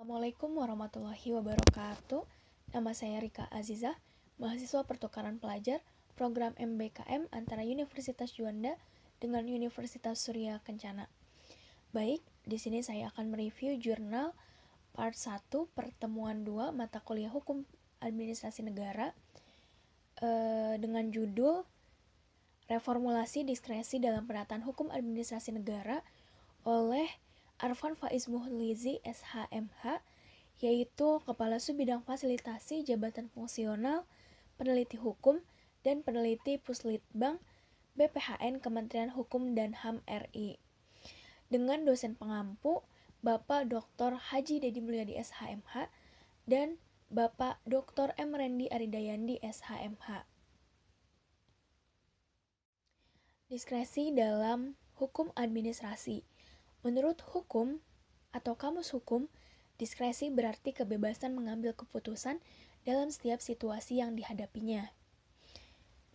Assalamualaikum warahmatullahi wabarakatuh. Nama saya Rika Azizah, mahasiswa pertukaran pelajar program MBKM antara Universitas Juanda dengan Universitas Surya Kencana. Baik, di sini saya akan mereview jurnal part 1 pertemuan 2 mata kuliah Hukum Administrasi Negara dengan judul Reformulasi Diskresi dalam Penataan Hukum Administrasi Negara oleh Arfan Faiz Muhlizi SHMH, yaitu Kepala Subbidang Fasilitasi Jabatan Fungsional, Peneliti Hukum, dan Peneliti Puslitbang BPHN Kementerian Hukum dan HAM RI. Dengan dosen pengampu Bapak Dr. Haji Dedi Mulyadi SHMH dan Bapak Dr. M. Rendi Aridayandi SHMH. Diskresi dalam hukum administrasi. Menurut hukum atau kamus hukum, diskresi berarti kebebasan mengambil keputusan dalam setiap situasi yang dihadapinya.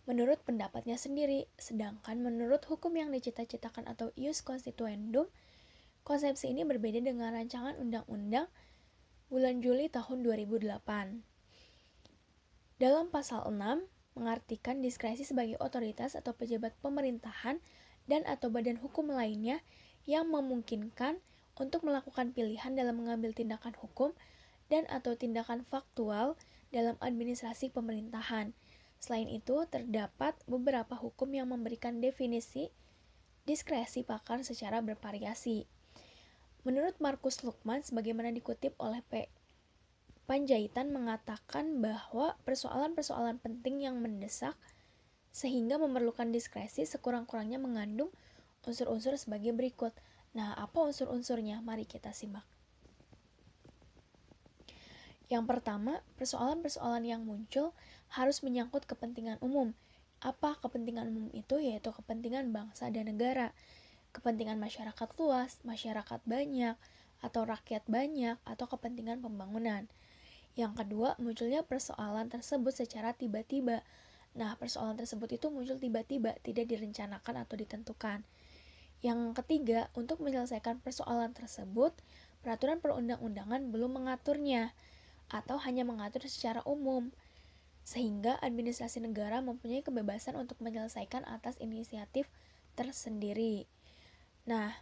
Menurut pendapatnya sendiri, sedangkan menurut hukum yang dicita-citakan atau ius constituendum, konsepsi ini berbeda dengan rancangan undang-undang bulan Juli tahun 2008. Dalam pasal 6, mengartikan diskresi sebagai otoritas atau pejabat pemerintahan dan atau badan hukum lainnya yang memungkinkan untuk melakukan pilihan dalam mengambil tindakan hukum dan atau tindakan faktual dalam administrasi pemerintahan. Selain itu, terdapat beberapa hukum yang memberikan definisi diskresi pakar secara bervariasi. Menurut Markus Lukman, sebagaimana dikutip oleh P. Panjaitan mengatakan bahwa persoalan-persoalan penting yang mendesak sehingga memerlukan diskresi sekurang-kurangnya mengandung unsur-unsur sebagai berikut. Nah, apa unsur-unsurnya? Mari kita simak. Yang pertama, persoalan-persoalan yang muncul harus menyangkut kepentingan umum. Apa kepentingan umum itu? Yaitu kepentingan bangsa dan negara, kepentingan masyarakat luas, masyarakat banyak, atau rakyat banyak, atau kepentingan pembangunan. Yang kedua, munculnya persoalan tersebut secara tiba-tiba. Nah, persoalan tersebut itu muncul tiba-tiba, tidak direncanakan atau ditentukan. Yang ketiga, untuk menyelesaikan persoalan tersebut, peraturan perundang-undangan belum mengaturnya, atau hanya mengatur secara umum, sehingga administrasi negara mempunyai kebebasan untuk menyelesaikan atas inisiatif tersendiri. Nah,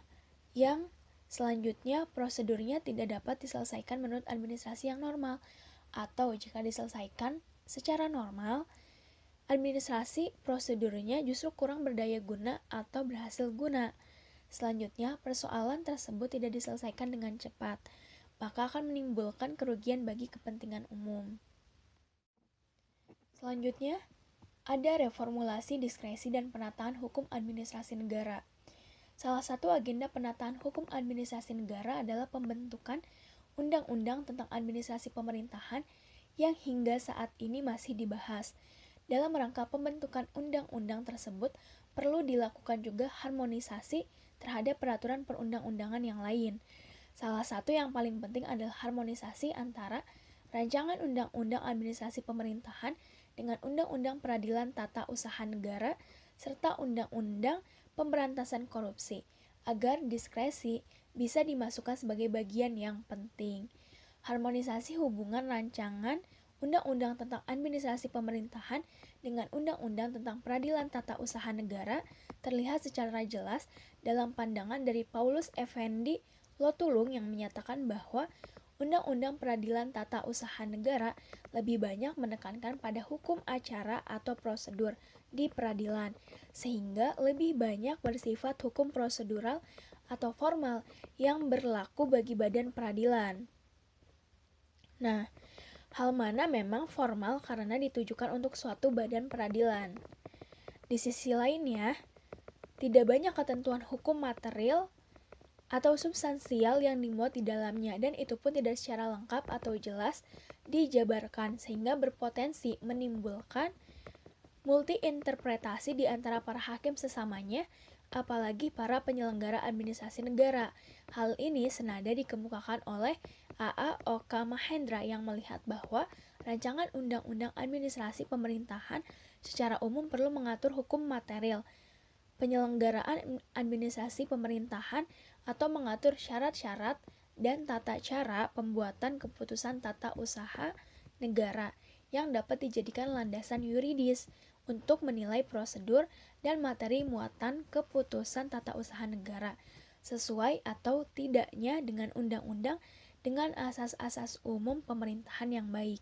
yang selanjutnya, prosedurnya tidak dapat diselesaikan menurut administrasi yang normal, atau jika diselesaikan secara normal, administrasi prosedurnya justru kurang berdaya guna atau berhasil guna. Selanjutnya, persoalan tersebut tidak diselesaikan dengan cepat, maka akan menimbulkan kerugian bagi kepentingan umum. Selanjutnya, ada reformulasi diskresi dan penataan hukum administrasi negara. Salah satu agenda penataan hukum administrasi negara adalah pembentukan undang-undang tentang administrasi pemerintahan yang hingga saat ini masih dibahas. Dalam rangka pembentukan undang-undang tersebut, perlu dilakukan juga harmonisasi terhadap peraturan perundang-undangan yang lain. Salah satu yang paling penting adalah harmonisasi antara rancangan undang-undang administrasi pemerintahan dengan undang-undang peradilan tata usaha negara serta undang-undang pemberantasan korupsi, agar diskresi bisa dimasukkan sebagai bagian yang penting. Harmonisasi hubungan rancangan undang-undang tentang administrasi pemerintahan dengan undang-undang tentang peradilan tata usaha negara terlihat secara jelas dalam pandangan dari Paulus Effendi Lotulung yang menyatakan bahwa undang-undang peradilan tata usaha negara lebih banyak menekankan pada hukum acara atau prosedur di peradilan, sehingga lebih banyak bersifat hukum prosedural atau formal yang berlaku bagi badan peradilan. Nah, hal mana memang formal karena ditujukan untuk suatu badan peradilan. Di sisi lainnya, tidak banyak ketentuan hukum material atau substansial yang dimuat di dalamnya, dan itu pun tidak secara lengkap atau jelas dijabarkan, sehingga berpotensi menimbulkan multi-interpretasi di antara para hakim sesamanya, apalagi para penyelenggara administrasi negara. Hal ini senada dikemukakan oleh A.A. Oka Mahendra yang melihat bahwa rancangan undang-undang administrasi pemerintahan secara umum perlu mengatur hukum material penyelenggaraan administrasi pemerintahan atau mengatur syarat-syarat dan tata cara pembuatan keputusan tata usaha negara yang dapat dijadikan landasan yuridis untuk menilai prosedur dan materi muatan keputusan tata usaha negara sesuai atau tidaknya dengan undang-undang dengan asas-asas umum pemerintahan yang baik.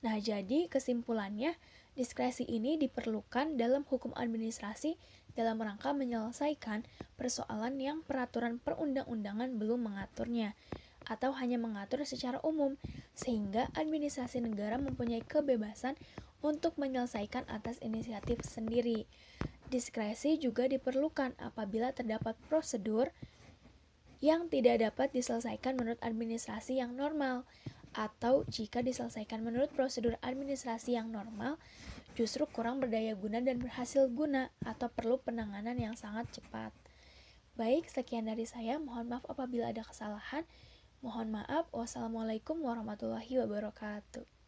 Nah, jadi kesimpulannya, diskresi ini diperlukan dalam hukum administrasi dalam rangka menyelesaikan persoalan yang peraturan perundang-undangan belum mengaturnya atau hanya mengatur secara umum, sehingga administrasi negara mempunyai kebebasan untuk menyelesaikan atas inisiatif sendiri. Diskresi juga diperlukan apabila terdapat prosedur yang tidak dapat diselesaikan menurut administrasi yang normal, atau jika diselesaikan menurut prosedur administrasi yang normal, justru kurang berdaya guna dan berhasil guna atau perlu penanganan yang sangat cepat. Baik, sekian dari saya. Mohon maaf apabila ada kesalahan. Mohon maaf. Wassalamualaikum warahmatullahi wabarakatuh.